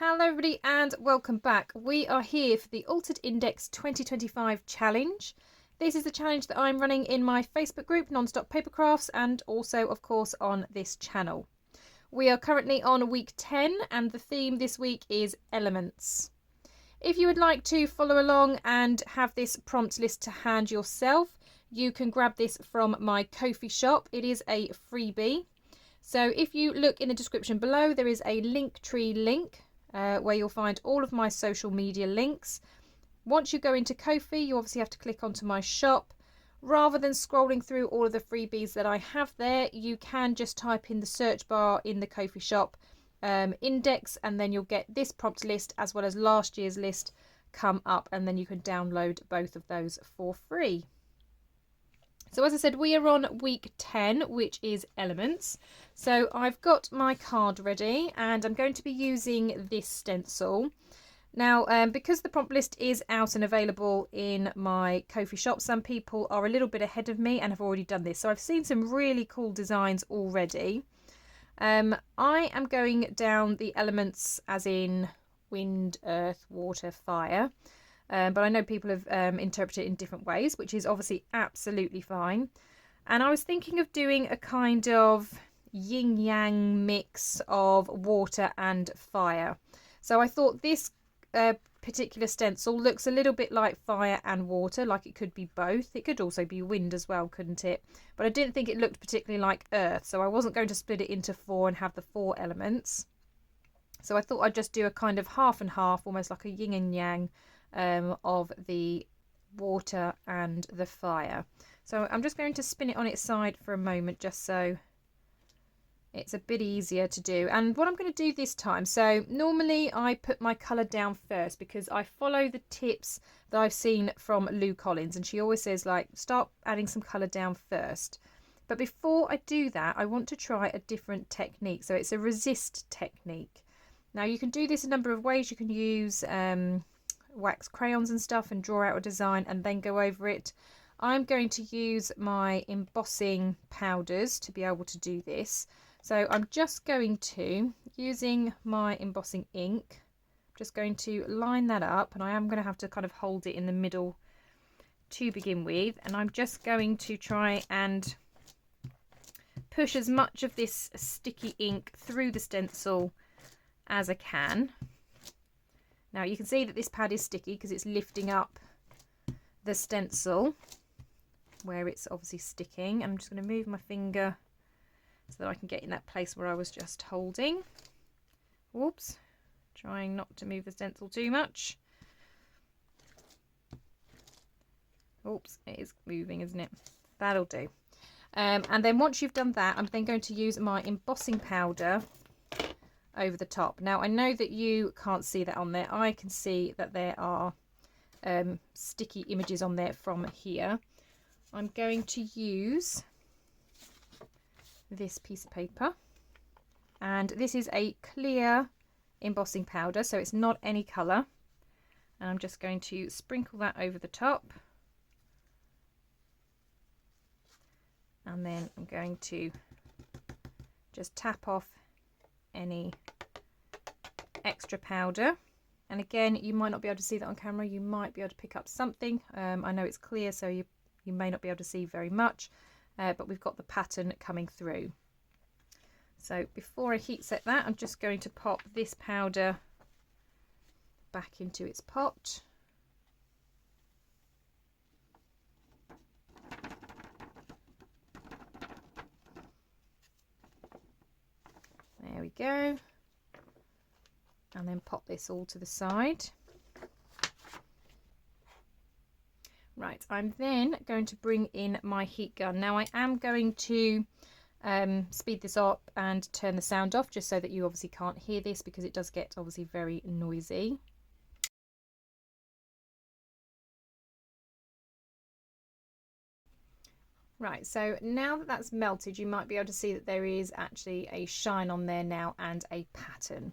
Hello everybody and welcome back. We are here for the Altered Index 2025 challenge. This is the challenge that I'm running in my Facebook group, Non-Stop Papercrafts, and also of course on this channel. We are currently on week 10 and the theme this week is elements. If you would like to follow along and have this prompt list to hand yourself, you can grab this from my Ko-fi shop. It is a freebie. So if you look in the description below, there is a Linktree link where you'll find all of my social media links. Once you go into Ko-fi, you obviously have to click onto my shop. Rather than scrolling through all of the freebies that I have there, you can just type in the search bar in the Ko-fi shop index, and then you'll get this prompt list as well as last year's list come up, and then you can download both of those for free. So as I said, we are on week 10, which is elements. So I've got my card ready and I'm going to be using this stencil. Now, because the prompt list is out and available in my Ko-fi shop, some people are a little bit ahead of me and have already done this. So I've seen some really cool designs already. I am going down the elements as in wind, earth, water, fire. But I know people have interpreted it in different ways, which is obviously absolutely fine. And I was thinking of doing a kind of yin-yang mix of water and fire. So I thought this particular stencil looks a little bit like fire and water, like it could be both. It could also be wind as well, couldn't it? But I didn't think it looked particularly like earth, so I wasn't going to split it into 4 and have the 4 elements. So I thought I'd just do a kind of half and half, almost like a yin and yang of the water and the fire. So I'm just going to spin it on its side for a moment just so it's a bit easier to do. And what I'm going to do this time, so normally I put my colour down first because I follow the tips that I've seen from Lou Collins, and she always says, like, start adding some colour down first. But before I do that, I want to try a different technique. So it's a resist technique. Now you can do this a number of ways. You can use wax crayons and stuff and draw out a design and then go over it. I'm going to use my embossing powders to be able to do this. So I'm just going to, using my embossing ink, just going to line that up, and I am going to have to kind of hold it in the middle to begin with, and I'm just going to try and push as much of this sticky ink through the stencil as I can. Now you can see that this pad is sticky because it's lifting up the stencil where it's obviously sticking. I'm just going to move my finger so that I can get in that place where I was just holding. Whoops, trying not to move the stencil too much. Oops, it is moving, isn't it? That'll do. And then once you've done that, I'm then going to use my embossing powder over the top. Now I know that you can't see that on there. I can see that there are sticky images on there from here. I'm going to use this piece of paper, and this is a clear embossing powder, so it's not any colour, and I'm just going to sprinkle that over the top, and then I'm going to just tap off any extra powder. And again, you might not be able to see that on camera. You might be able to pick up something. I know it's clear, so you may not be able to see very much, but we've got the pattern coming through. So before I heat set that, I'm just going to pop this powder back into its pot. There we go. And then pop this all to the side. Right, I'm then going to bring in my heat gun. Now I am going to speed this up and turn the sound off just so that you obviously can't hear this because it does get obviously very noisy. Right, so now that that's melted, you might be able to see that there is actually a shine on there now and a pattern.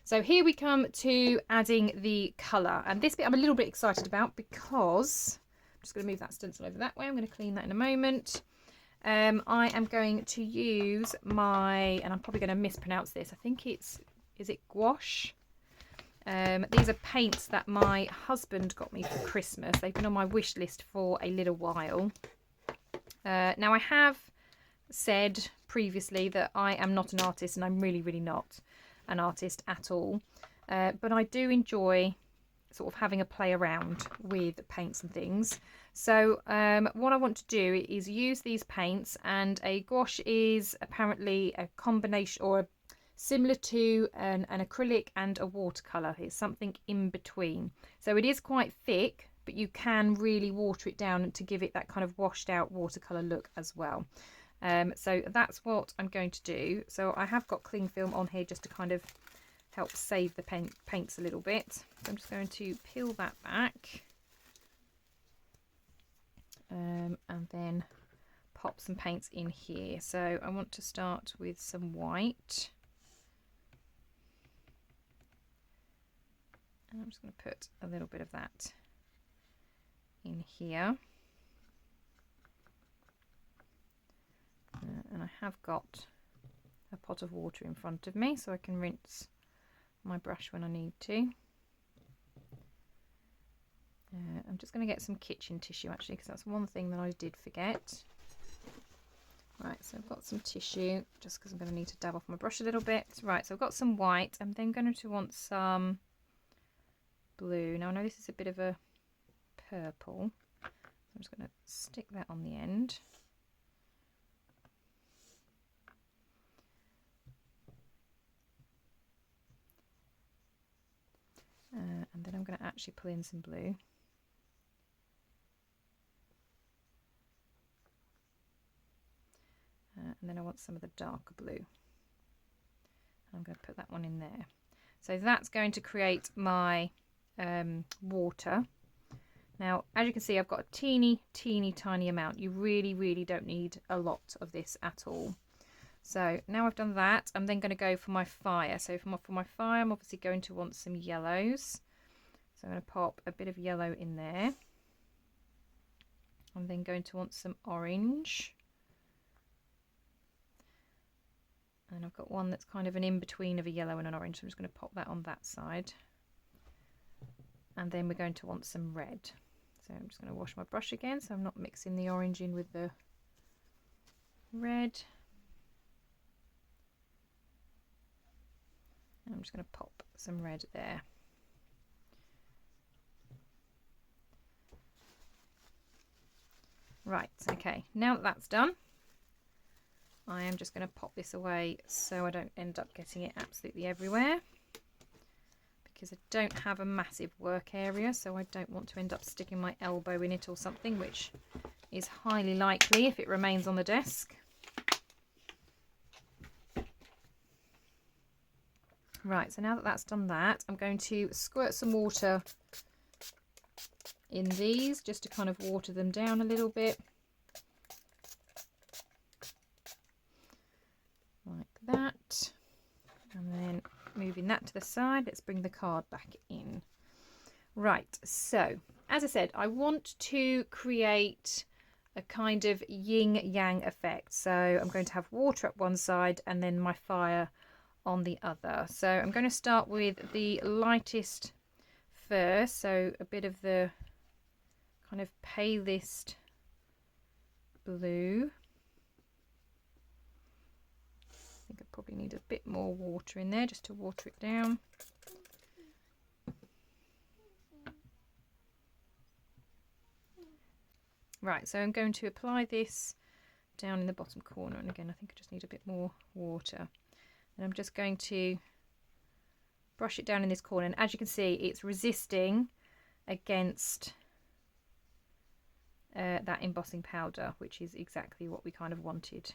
So here we come to adding the colour, and this bit I'm a little bit excited about because I'm just going to move that stencil over that way. I'm going to clean that in a moment. I am going to use my, and I'm probably going to mispronounce this, I think it's, is it gouache? These are paints that my husband got me for Christmas. They've been on my wish list for a little while. Now I have said previously that I am not an artist, and I'm really not an artist at all. But I do enjoy sort of having a play around with paints and things. So what I want to do is use these paints, and a gouache is apparently a combination, or similar to an acrylic and a watercolour. It's something in between. So it is quite thick, but you can really water it down to give it that kind of washed out watercolour look as well. So that's what I'm going to do. So I have got cling film on here just to kind of help save the paints a little bit. So I'm just going to peel that back and then pop some paints in here. So I want to start with some white. And I'm just going to put a little bit of that in here. And I have got a pot of water in front of me, so I can rinse my brush when I need to. I'm just going to get some kitchen tissue actually, because that's one thing that I did forget. Right, so I've got some tissue, just because I'm going to need to dab off my brush a little bit. Right, so I've got some white. I'm then going to want some blue. Now I know this is a bit of a purple, so I'm just going to stick that on the end. And then I'm going to actually pull in some blue. And then I want some of the darker blue. I'm going to put that one in there. So that's going to create my water. Now, as you can see, I've got a teeny tiny amount. You really don't need a lot of this at all. So now I've done that, I'm then going to go for my fire. So for my fire, I'm obviously going to want some yellows. So I'm going to pop a bit of yellow in there. I'm then going to want some orange. And I've got one that's kind of an in-between of a yellow and an orange, so I'm just going to pop that on that side. And then we're going to want some red. So I'm just going to wash my brush again, so I'm not mixing the orange in with the red. I'm just going to pop some red there. Right, okay, now that that's done, I am just going to pop this away so I don't end up getting it absolutely everywhere, because I don't have a massive work area, so I don't want to end up sticking my elbow in it or something, which is highly likely if it remains on the desk. Right, so now that that's done that, I'm going to squirt some water in these just to kind of water them down a little bit. Like that. And then moving that to the side, let's bring the card back in. Right, so as I said, I want to create a kind of yin-yang effect. So I'm going to have water at one side and then my fire on the other. So I'm going to start with the lightest first, so a bit of the kind of palest blue. I think I probably need a bit more water in there just to water it down. Right, so I'm going to apply this down in the bottom corner, and again I think I just need a bit more water. And I'm just going to brush it down in this corner, and as you can see it's resisting against that embossing powder, which is exactly what we kind of wanted.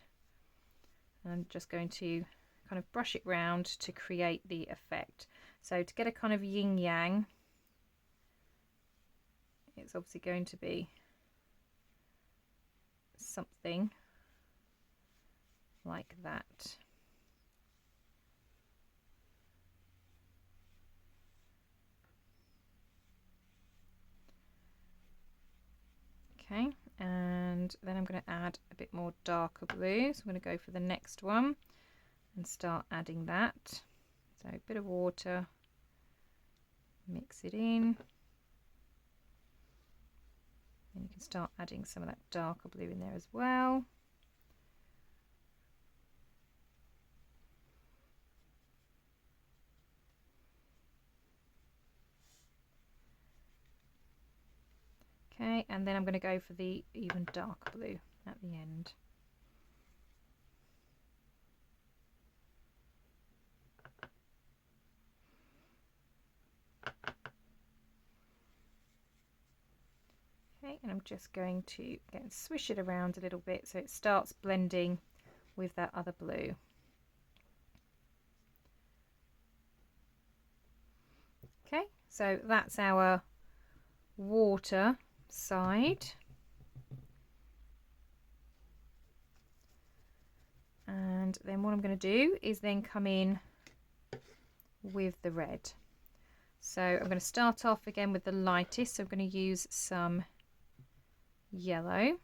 And I'm just going to kind of brush it round to create the effect. So to get a kind of yin-yang, it's obviously going to be something like that. Okay, and then I'm going to add a bit more darker blue, so I'm going to go for the next one and start adding that. So a bit of water Mix it in. And you can start adding some of that darker blue in there as well. Okay, and then I'm going to go for the even darker blue at the end. Okay, and I'm just going to again swish it around a little bit so it starts blending with that other blue. Okay, so that's our water side. And then what I'm going to do is then come in with the red. So I'm going to start off again with the lightest. So I'm going to use some yellow. And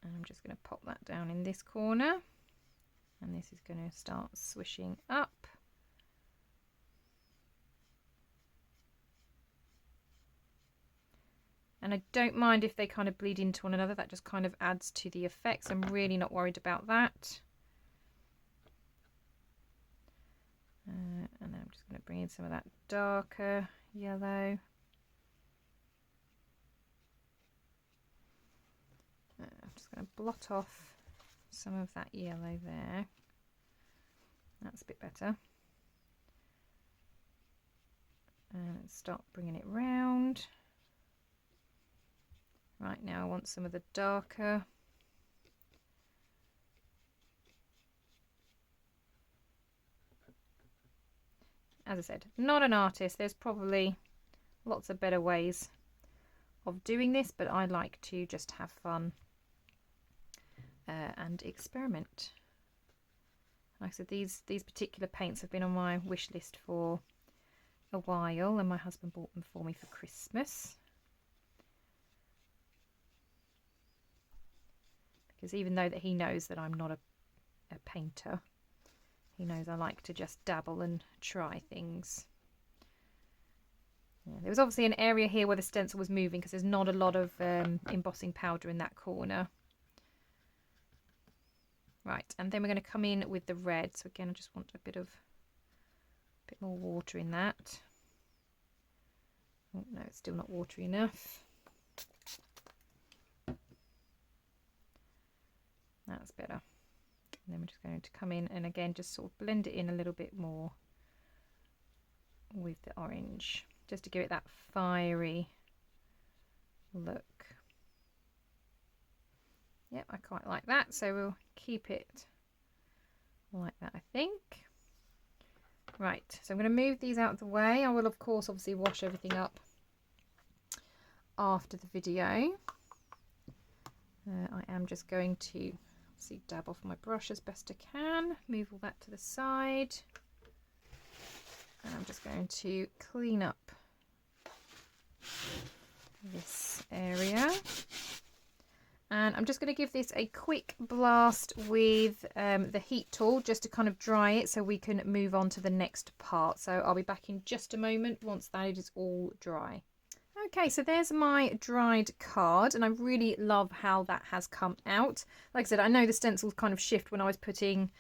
I'm just going to pop that down in this corner. And this is going to start swishing up. And I don't mind if they kind of bleed into one another. That just kind of adds to the effects. I'm really not worried about that. And then I'm just going to bring in some of that darker yellow. I'm just going to blot off some of that yellow there. That's a bit better. And start bringing it round. Right, now I want some of the darker. As I said, not an artist. There's probably lots of better ways of doing this, but I like to just have fun and experiment. Like I said, these particular paints have been on my wish list for a while, and my husband bought them for me for Christmas. Because even though that he knows that I'm not a painter, he knows I like to just dabble and try things. Yeah, there was obviously an area here where the stencil was moving because there's not a lot of embossing powder in that corner. Right, and then we're going to come in with the red. So again, I just want a bit more water in that. Oh no, it's still not watery enough. That's better. And then we're just going to come in and again just sort of blend it in a little bit more with the orange, just to give it that fiery look. Yep, I quite like that, so we'll keep it like that, I think. Right, so I'm going to move these out of the way. I will of course obviously wash everything up after the video. I am just going to dab off my brush as best I can, move all that to the side, and I'm just going to clean up this area, and I'm just going to give this a quick blast with the heat tool just to kind of dry it so we can move on to the next part. So I'll be back in just a moment once that is all dry. Okay, so there's my dried card, and I really love how that has come out. Like I said, I know the stencils kind of shift when I was putting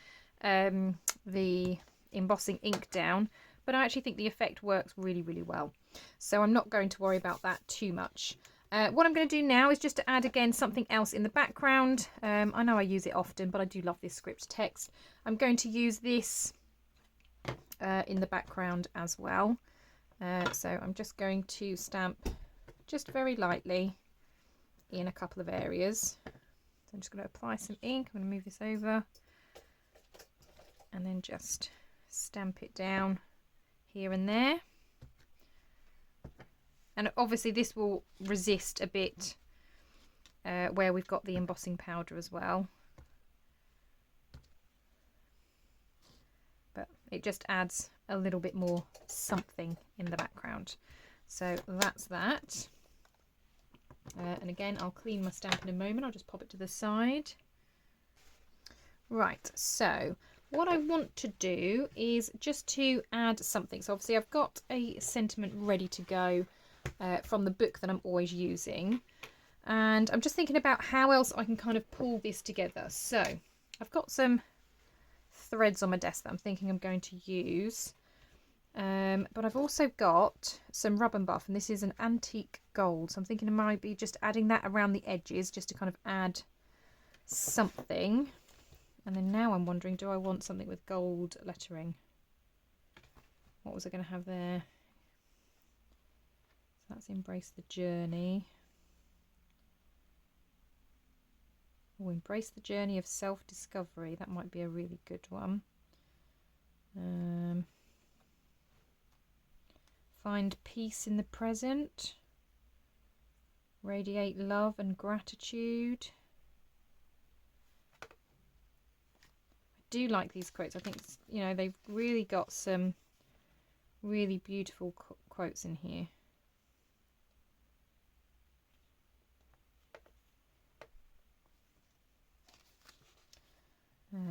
the embossing ink down, but I actually think the effect works really, really well. So I'm not going to worry about that too much. What I'm going to do now is just to add again something else in the background. I know I use it often, but I do love this script text. I'm going to use this in the background as well. So I'm just going to stamp just very lightly in a couple of areas. So I'm just going to apply some ink. I'm going to move this over and then just stamp it down here and there. And obviously this will resist a bit where we've got the embossing powder as well. But it just adds a little bit more something in the background. So that's that. And again, I'll clean my stamp in a moment. I'll just pop it to the side. Right, so what I want to do is just to add something. So obviously I've got a sentiment ready to go from the book that I'm always using. And I'm just thinking about how else I can kind of pull this together. So I've got some threads on my desk that I'm thinking I'm going to use. But I've also got some rub and buff, and this is an antique gold. So I'm thinking I might be just adding that around the edges just to kind of add something. And then now I'm wondering, do I want something with gold lettering? What was I going to have there? So that's Embrace the Journey. Oh, Embrace the Journey of Self-Discovery. That might be a really good one. Find peace in the present. Radiate love and gratitude. I do like these quotes. I think, you know, they've really got some really beautiful quotes in here.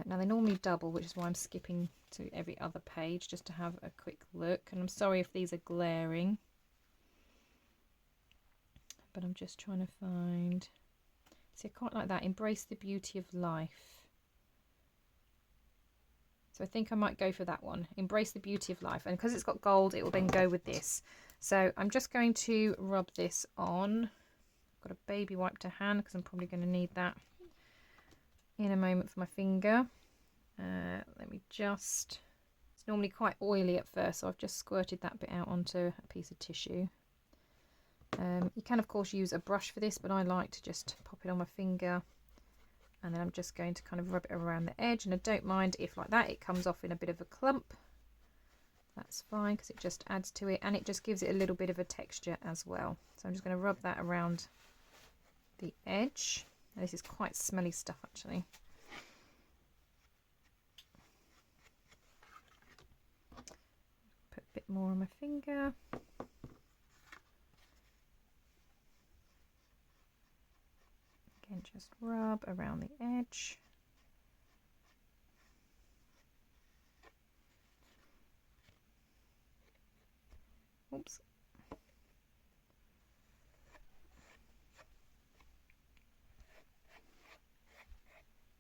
Now they normally double, which is why I'm skipping to every other page just to have a quick look. And I'm sorry if these are glaring, but I'm just trying to find. See, I quite like that. Embrace the beauty of life. So I think I might go for that one. Embrace the beauty of life. And because it's got gold, it will then go with this. So I'm just going to rub this on. I've got a baby wipe to hand because I'm probably going to need that in a moment for my finger. Let me just, it's normally quite oily at first, so I've just squirted that bit out onto a piece of tissue. You can of course use a brush for this, but I like to just pop it on my finger, and then I'm just going to kind of rub it around the edge, and I don't mind if like that it comes off in a bit of a clump. That's fine because it just adds to it, and it just gives it a little bit of a texture as well. So I'm just going to rub that around the edge. This is quite smelly stuff actually. Put a bit more on my finger. Again, just rub around the edge. Oops.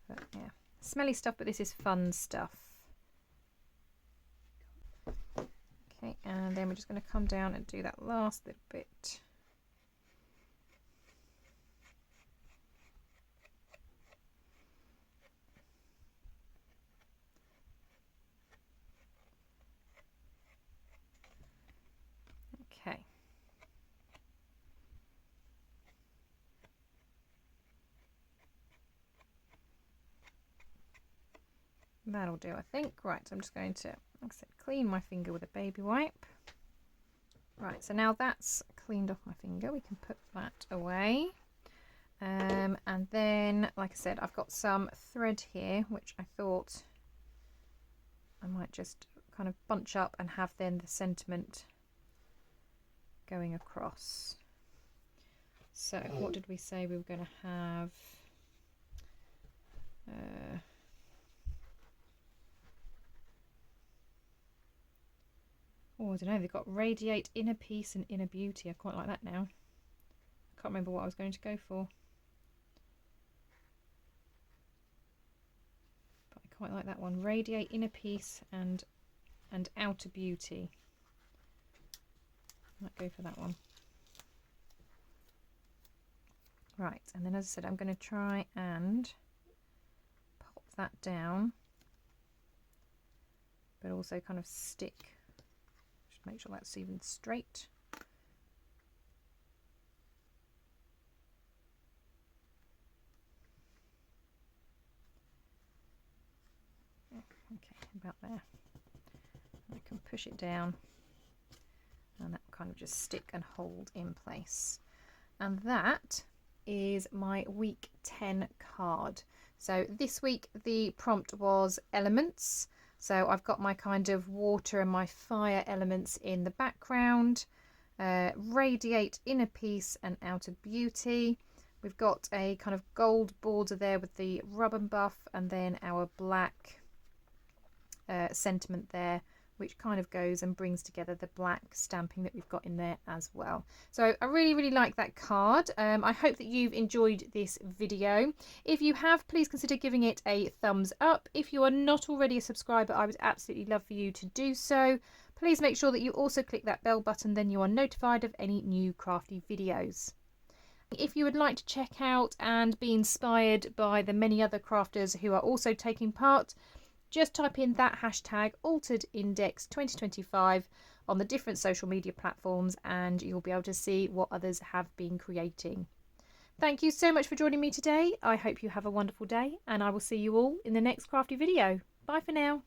But yeah, smelly stuff, but this is fun stuff. Okay, and then we're just going to come down and do that last little bit. Okay. That'll do, I think. Right, so I'm just going to, like I said, clean my finger with a baby wipe. Right, so now that's cleaned off my finger, we can put that away. And then, like I said, I've got some thread here, which I thought I might just kind of bunch up and have then the sentiment going across. So what did we say we were going to have? Oh, I don't know, they've got radiate inner peace and inner beauty. I quite like that now. I can't remember what I was going to go for. But I quite like that one. Radiate inner peace and outer beauty. Might go for that one. Right, and then as I said, I'm going to try and pop that down, but also kind of stick. Just make sure that's even straight. Okay, about there. I can push it down, and that will kind of just stick and hold in place. And that is my week 10 card. So this week the prompt was elements. So I've got my kind of water and my fire elements in the background. Radiate inner peace and outer beauty. We've got a kind of gold border there with the rub and buff, and then our black sentiment there, which kind of goes and brings together the black stamping that we've got in there as well. So I really like that card. I hope that you've enjoyed this video. If you have, please consider giving it a thumbs up. If you are not already a subscriber, I would absolutely love for you to do so. Please make sure that you also click that bell button, then you are notified of any new crafty videos. If you would like to check out and be inspired by the many other crafters who are also taking part, just type in that hashtag AlteredIndex2025 on the different social media platforms and you'll be able to see what others have been creating. Thank you so much for joining me today. I hope you have a wonderful day and I will see you all in the next crafty video. Bye for now.